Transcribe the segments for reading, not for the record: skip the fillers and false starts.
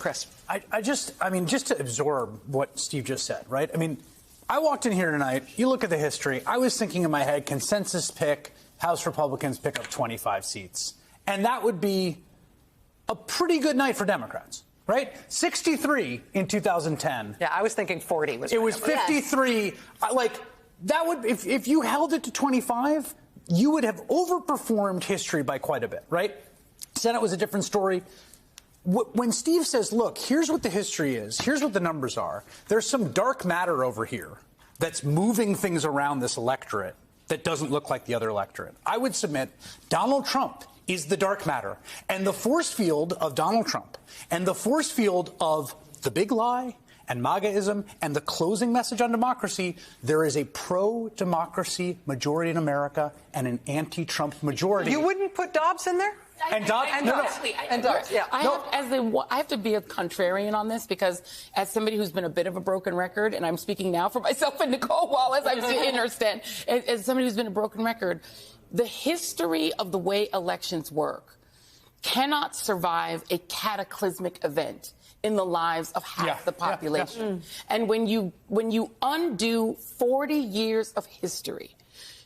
Chris. I mean, just to absorb what Steve just said, right? I mean, I walked in here tonight. You look at the history. I was thinking in my head, consensus pick, House Republicans pick up 25 seats. And that would be a pretty good night for Democrats, right? 63 in 2010. Yeah, I was thinking 40. It was 53. Like, that would, if you held it to 25, you would have overperformed history by quite a bit, right? Senate was a different story. When Steve says, look, here's what the history is, here's what the numbers are, there's some dark matter over here that's moving things around this electorate that doesn't look like the other electorate. I would submit Donald Trump is the dark matter. And the force field of Donald Trump and the force field of the big lie and MAGAism and the closing message on democracy, there is a pro-democracy majority in America and an anti-Trump majority. You wouldn't put Dobbs in there? And Dobbs, yeah. I have to be a contrarian on this because as somebody who's been a bit of a broken record, and I'm speaking now for myself and Nicole Wallace, I'm understand, as somebody who's been a broken record, the history of the way elections work cannot survive a cataclysmic event in the lives of half the population. And when you undo 40 years of history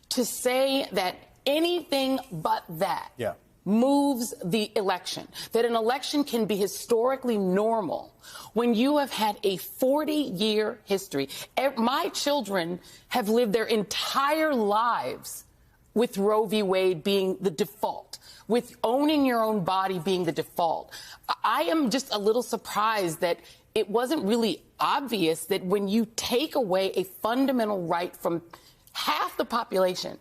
to say that anything but that moves the election, that an election can be historically normal when you have had a 40-year history. My children have lived their entire lives with Roe v. Wade being the default, with owning your own body being the default. I am just a little surprised that it wasn't really obvious that when you take away a fundamental right from half the population,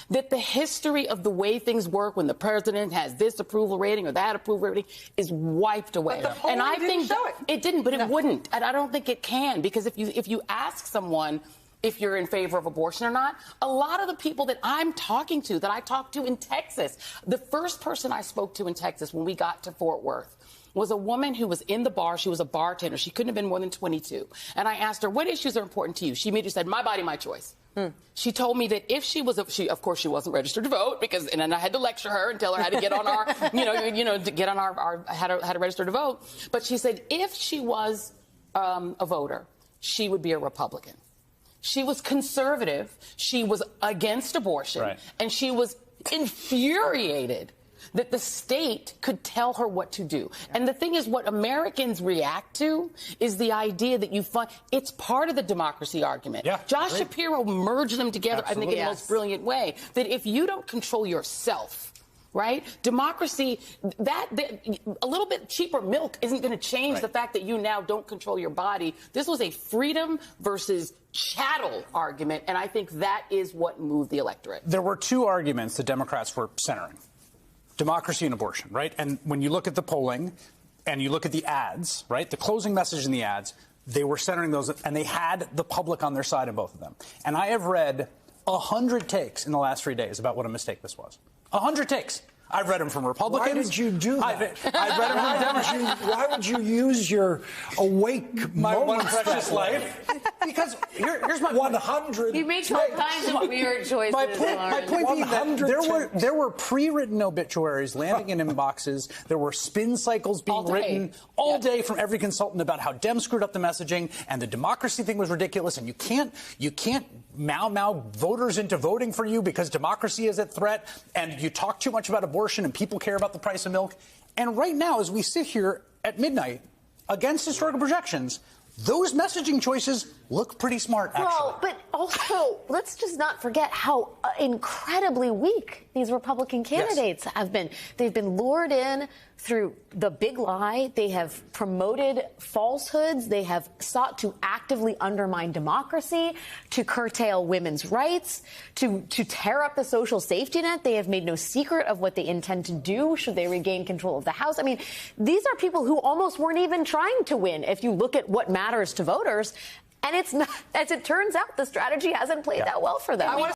that the history of the way things work when the president has this approval rating or that approval rating is wiped away. But the polling didn't show it. It didn't, but it wouldn't. And I don't think it can, because if you ask someone if you're in favor of abortion or not, a lot of the people that I'm talking to, that I talked to in Texas, the first person I spoke to in Texas when we got to Fort Worth was a woman who was in the bar. She was a bartender. She couldn't have been more than 22. And I asked her, what issues are important to you? She immediately said, my body, my choice. She told me that if she was, of course, she wasn't registered to vote, and then I had to lecture her and tell her how to get on our, to get on our how to register to vote. But she said if she was a voter, she would be a Republican. She was conservative. She was against abortion, and she was infuriated that the state could tell her what to do. And the thing is, what Americans react to is the idea that you find it's part of the democracy argument. Josh Shapiro merged them together, I think, in the most brilliant way, that if you don't control yourself, right, democracy, a little bit cheaper milk isn't going to change the fact that you now don't control your body. This was a freedom versus chattel argument, and I think that is what moved the electorate. There were two arguments the Democrats were centering. Democracy and abortion, right? And when you look at the polling and you look at the ads, right, the closing message in the ads, they were centering those, and they had the public on their side in both of them. And I have read 100 takes in the last 3 days about what a mistake this was. 100 takes. I've read them from Republicans. Why did you do that? I've read them from Democrats. Why would you use your awake my one moments precious that way? life? Because here's my 100. He makes all kinds of weird choices. My point being that there were pre-written obituaries landing in inboxes. There were spin cycles being written all day from every consultant about how Dem screwed up the messaging and the democracy thing was ridiculous, and you can't mow voters into voting for you because democracy is at threat, and you talk too much about abortion and people care about the price of milk. And right now, as we sit here at midnight against historical projections, those messaging choices look pretty smart, actually. Well, but also, let's just not forget how incredibly weak these Republican candidates have been. They've been lured in through the big lie. They have promoted falsehoods. They have sought to actively undermine democracy, to curtail women's rights, to tear up the social safety net. They have made no secret of what they intend to do should they regain control of the House. I mean, these are people who almost weren't even trying to win if you look at what matters to voters. And it's not, as it turns out, the strategy hasn't played that well for them.